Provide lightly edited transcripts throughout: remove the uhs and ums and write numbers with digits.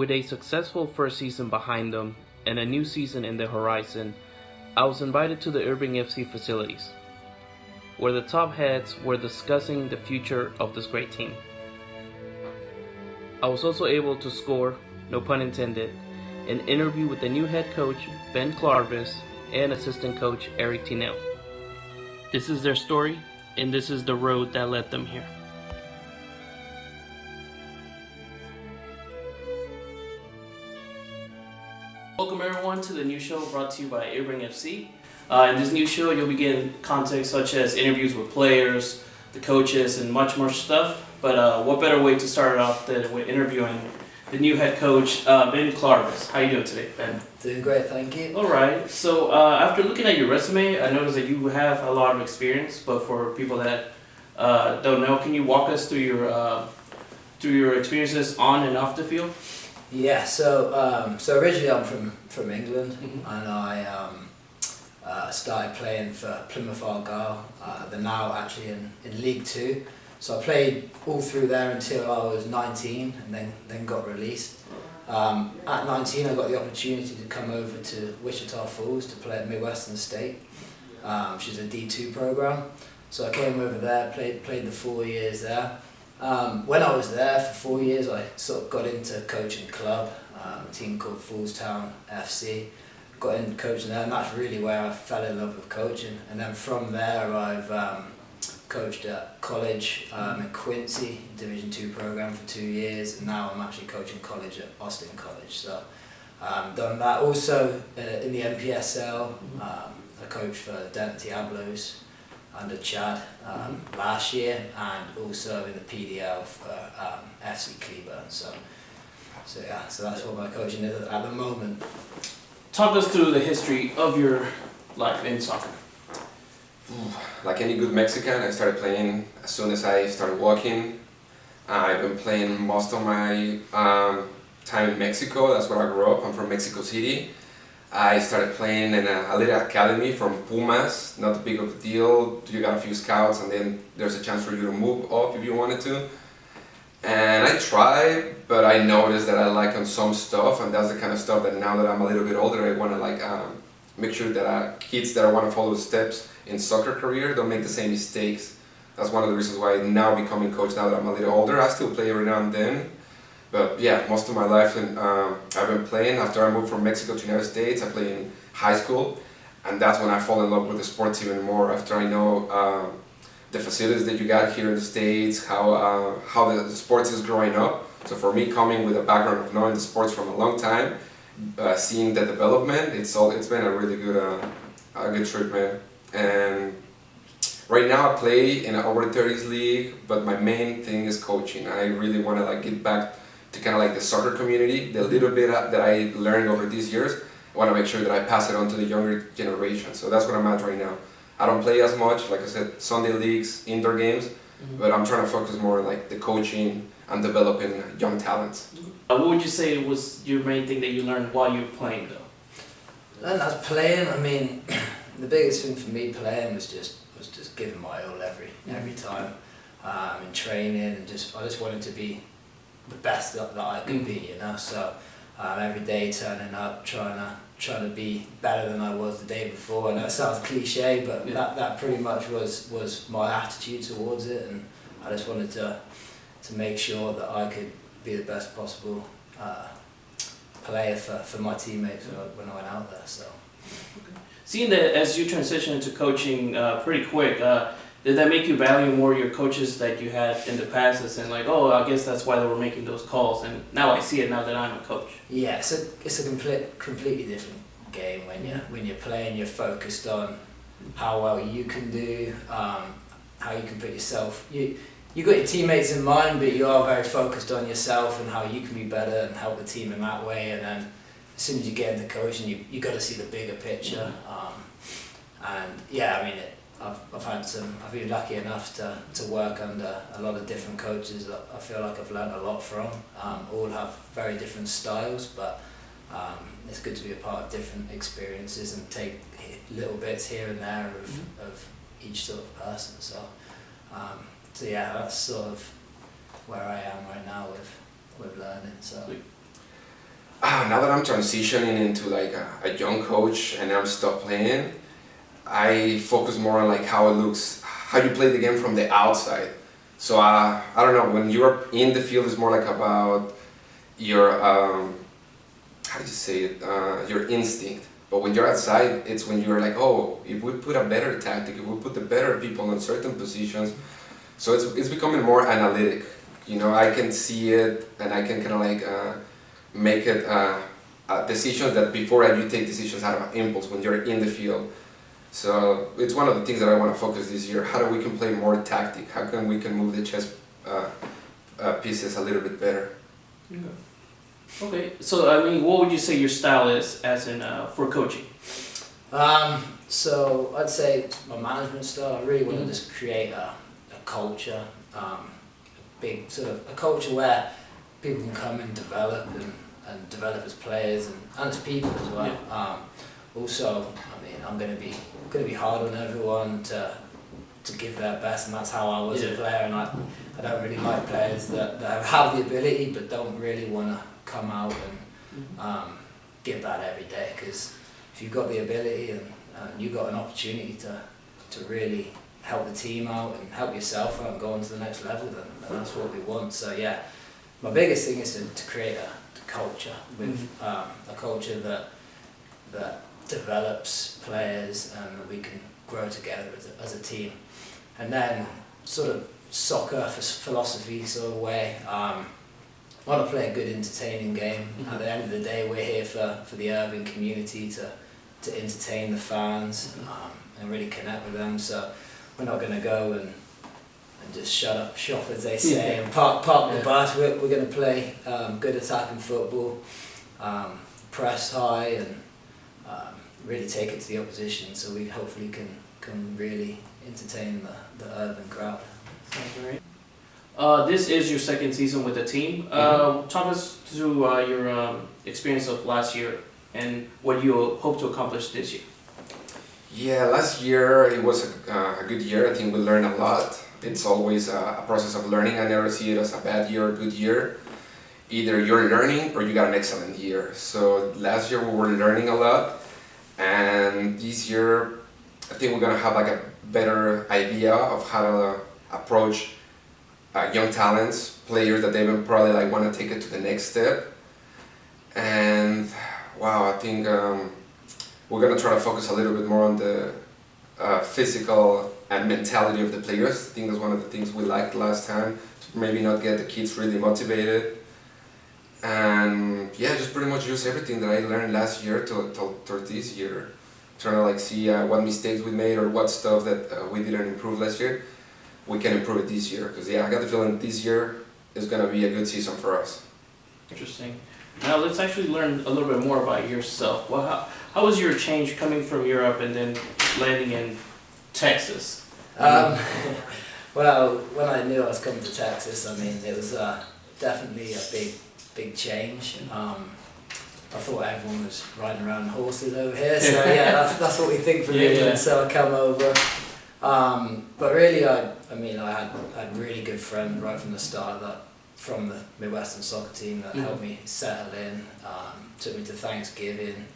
With a successful first season behind them and a new season in the horizon, I was invited to the Irving FC facilities, where the top heads were discussing the future of this great team. I was also able to score, no pun intended, an interview with the new head coach Ben Clarvis and assistant coach Eric Tinel. This is their story, and this is the road that led them here. Welcome everyone to the new show brought to you by Irving FC. In this new show, you'll be getting content such as interviews with players, the coaches, and much more stuff. But what better way to start it off than with interviewing the new head coach, Ben Clarvis. How you doing today, Ben? Doing great, thank you. All right. So after looking at your resume, I noticed that you have a lot of experience. But for people that don't know, can you walk us through your experiences on and off the field? Yeah, so originally I'm from England, and I started playing for Plymouth Argyle. They're now actually in League Two. So I played all through there until I was 19, and then got released. At 19, I got the opportunity to come over to Wichita Falls to play at Midwestern State, which is a D2 program. So I came over there, played the 4 years there. When I was there for 4 years, I sort of got into coaching a club, a team called Town FC. Got into coaching there, and that's really where I fell in love with coaching. And then from there, I've coached at college in Quincy, Division 2 program for 2 years, and now I'm actually coaching college at Austin College. So done that. Also in the NPSL, I coached for Denton Diablos under Chad last year, and also in the PDL for FC Cleburne. So that's what my coaching is at the moment. Talk us through the history of your life in soccer. Like any good Mexican, I started playing as soon as I started walking. I've been playing most of my time in Mexico. That's where I grew up. I'm from Mexico City. I started playing in a little academy from Pumas, not big of a deal. You got a few scouts, and then there's a chance for you to move up if you wanted to. And I tried, but I noticed that I like on some stuff, and that's the kind of stuff that now that I'm a little bit older, I want to make sure that kids that want to follow the steps in soccer career don't make the same mistakes. That's one of the reasons why now becoming coach now that I'm a little older. I still play every now and then. But yeah, most of my life I've been playing. After I moved from Mexico to the United States, I played in high school, and that's when I fall in love with the sports even more. After I know the facilities that you got here in the States, how the sports is growing up. So for me, coming with a background of knowing the sports from a long time, seeing the development, it's been a really good trip, man. And right now I play in an over 30s league, but my main thing is coaching. I really want to give back to kind of the soccer community. The little bit that I learned over these years, I want to make sure that I pass it on to the younger generation. So that's what I'm at right now. I don't play as much, like I said, Sunday leagues, indoor games, but I'm trying to focus more on the coaching and developing young talents. What would you say was your main thing that you learned while you were playing, though? And that's playing. I mean, the biggest thing for me playing was just giving my all every time in training, and I just wanted to be the best that I could be, you know. So every day turning up, trying to be better than I was the day before. And that sounds cliche, but that pretty much was my attitude towards it, and I just wanted to make sure that I could be the best possible player for my teammates when I went out there. So. Seeing that as you transitioned into coaching pretty quick, did that make you value more your coaches that you had in the past, and I guess that's why they were making those calls, and now I see it now that I'm a coach? Yeah, it's a completely different game when you're playing. You're focused on how well you can do, how you can put yourself. You got your teammates in mind, but you are very focused on yourself and how you can be better and help the team in that way. And then as soon as you get into coaching, you got to see the bigger picture. And yeah, I mean, I've been lucky enough to work under a lot of different coaches that I feel like I've learned a lot from. All have very different styles, but it's good to be a part of different experiences and take little bits here and there of each sort of person. So yeah, that's sort of where I am right now with learning. So Now that I'm transitioning into like a young coach and I'm stop playing, I focus more on like how it looks, how you play the game from the outside. So I don't know, when you're in the field, it's more like about your how do you say it, your instinct. But when you're outside, it's when you're like, oh, if we put a better tactic, if we put the better people in certain positions, so it's becoming more analytic. You know, I can see it and I can kind of like make it decisions that before you take decisions out of impulse when you're in the field. So it's one of the things that I want to focus this year. How do we can play more tactic? How can we can move the chess pieces a little bit better? Yeah. Okay, so I mean, what would you say your style is as in for coaching? So I'd say my management style, I really want to just create a culture, a big sort of a culture where people can come and develop and develop as players and as people as well. Yeah. Also, I mean, I'm going to be hard on everyone to give their best, and that's how I was a player. And I don't really like players that have the ability but don't really want to come out and give that every day. Because if you've got the ability and you've got an opportunity to really help the team out and help yourself out and go on to the next level, then that's what we want. So yeah, my biggest thing is to create a culture with a culture that develops players and that we can grow together as a team. And then sort of soccer philosophy sort of way. I want to play a good entertaining game. At the end of the day, we're here for the Irving community to entertain the fans and really connect with them. So we're not going to go and just shut up shop, as they say, and park the bus. We're going to play good attacking football, press high, and really take it to the opposition. So we hopefully can really entertain the Irving crowd. Sounds great. This is your second season with the team. Talk us through your experience of last year and what you hope to accomplish this year. Yeah, last year it was a good year. I think we learned a lot. It's always a process of learning. I never see it as a bad year or good year. Either you're learning or you got an excellent year. So last year we were learning a lot, and this year I think we're gonna have like a better idea of how to approach young talents, players that they will probably like want to take it to the next step. And wow, I think we're gonna try to focus a little bit more on the physical and mentality of the players. I think that's one of the things we liked last time, to maybe not get the kids really motivated. And yeah, just pretty much use everything that I learned last year towards this year. Trying to like see what mistakes we made or what stuff that we didn't improve last year, we can improve it this year. Because yeah, I got the feeling this year is going to be a good season for us. Interesting. Now let's actually learn a little bit more about yourself. Well, how was your change coming from Europe and then landing in Texas? Well, when I knew I was coming to Texas, I mean, it was definitely a big change. I thought everyone was riding around horses over here, so yeah, that's what we think from England. So I come over, but really, I had really good friends right from the start from the Midwestern soccer team that helped me settle in, took me to Thanksgiving,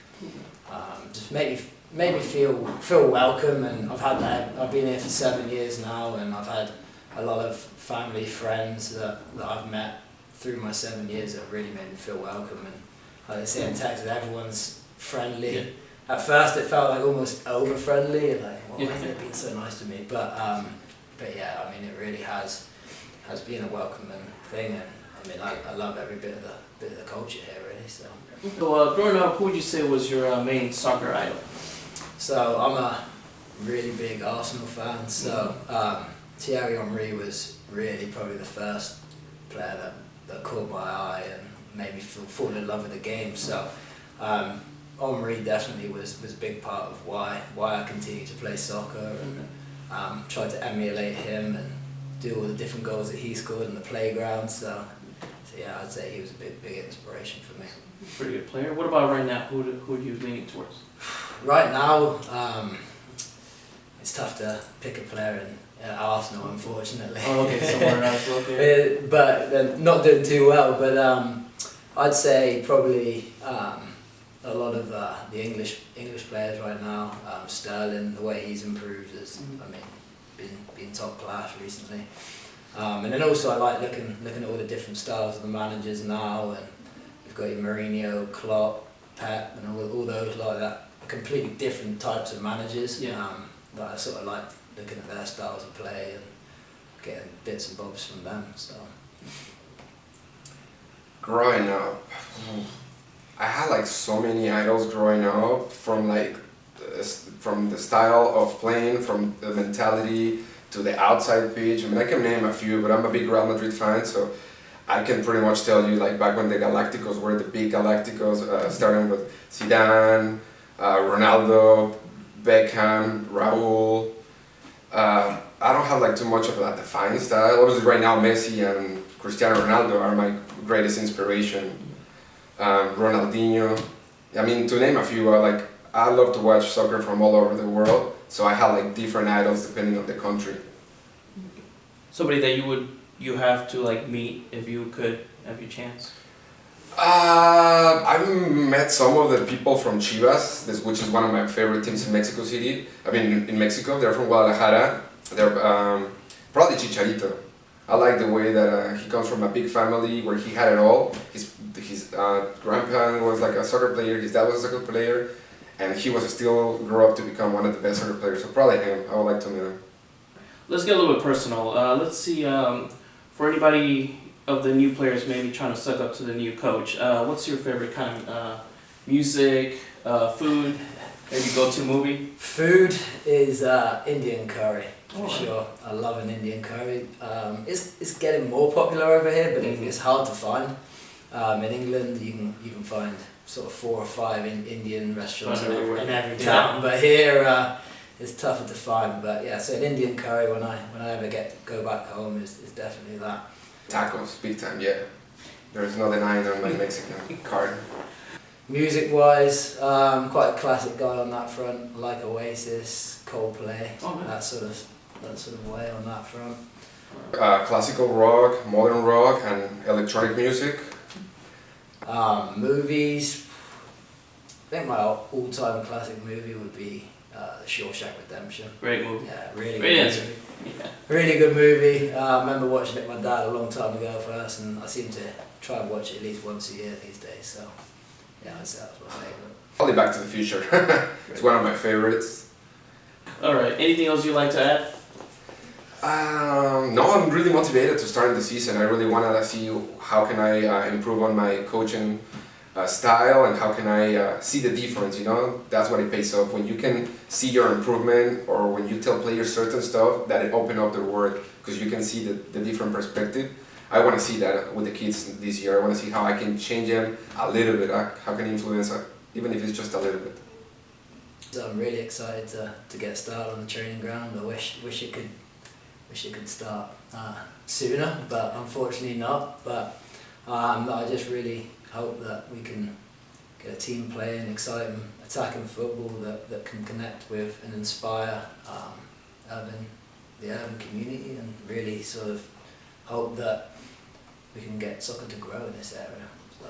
just made me feel welcome. And I've been here for 7 years now, and I've had a lot of family friends that I've met through my 7 years that really made me feel welcome. And like they say in Texas, everyone's friendly. Yeah. At first it felt like almost over friendly, like why is it being so nice to me? But yeah, I mean, it really has been a welcoming thing, and I mean, I love every bit of the culture here, really. So growing up, who would you say was your main soccer idol? So I'm a really big Arsenal fan. So Thierry Henry was really probably the first player that caught my eye and made me fall in love with the game. So Henry definitely was a big part of why I continue to play soccer, and tried to emulate him and do all the different goals that he scored in the playground. So yeah, I'd say he was a big inspiration for me. Pretty good player. What about right now? Who are you leaning towards? Right now, it's tough to pick a player in Arsenal, unfortunately. Oh, okay, somewhere else. Okay. But they're not doing too well. But I'd say probably a lot of the English players right now. Sterling, the way he's improved is, I mean, been top class recently. And then also I like looking at all the different styles of the managers now, and you've got your Mourinho, Klopp, Pep, and all those like that. Completely different types of managers. Yeah. That I sort of like looking at their styles of play and getting bits and bobs from them. So. Growing up, I had like so many idols growing up, from the style of playing, from the mentality to the outside pitch. I mean, I can name a few, but I'm a big Real Madrid fan, so I can pretty much tell you, like, back when the Galacticos were the big Galacticos, starting with Zidane, Ronaldo, Beckham, Raúl. I don't have like too much of a defined style. Obviously right now Messi and Cristiano Ronaldo are my greatest inspiration. Ronaldinho. I mean, to name a few, I love to watch soccer from all over the world, so I have like different idols depending on the country. Somebody that you have to like meet if you could have your chance. I've met some of the people from Chivas, which is one of my favorite teams in Mexico City. I mean, in Mexico, they're from Guadalajara. They're probably Chicharito. I like the way that he comes from a big family where he had it all. His grandpa was like a soccer player, his dad was a soccer player, and he was still grew up to become one of the best soccer players. So probably him. I would like to meet him. Let's get a little bit personal. Let's see, for anybody of the new players maybe trying to suck up to the new coach, what's your favorite kind of music, food, maybe go-to movie? Food is Indian curry, for sure. I love an Indian curry. It's getting more popular over here, but it's hard to find. In England, you can find sort of 4 or 5 Indian restaurants in every town, but here it's tougher to find. But yeah, so an Indian curry when I ever go back home is definitely that. Tacos, big time, yeah. There's no denying on my Mexican card. Music-wise, quite a classic guy on that front. I like Oasis, Coldplay, that sort of way on that front. Classical rock, modern rock, and electronic music. Movies. I think my all-time classic movie would be The Shawshank Redemption. Great movie. Yeah, really Great good answer. movie. Yeah. Really good movie. I remember watching it with my dad a long time ago first, and I seem to try and watch it at least once a year these days. So yeah, I'd say that's my favourite. Probably Back to the Future. It's one of my favorites. All right. Anything else you'd like to add? No, I'm really motivated to start the season. I really want to see how can I improve on my coaching style, and how can I see the difference, you know? That's what it pays off. When you can see your improvement, or when you tell players certain stuff, that it opens up their work, because you can see the different perspective. I want to see that with the kids this year. I want to see how I can change them a little bit, how can I influence, even if it's just a little bit. So I'm really excited to get started on the training ground. I wish it could start sooner, but unfortunately not. But I just really hope that we can get a team playing, exciting, attacking football that can connect with and inspire the urban community, and really sort of hope that we can get soccer to grow in this area. So.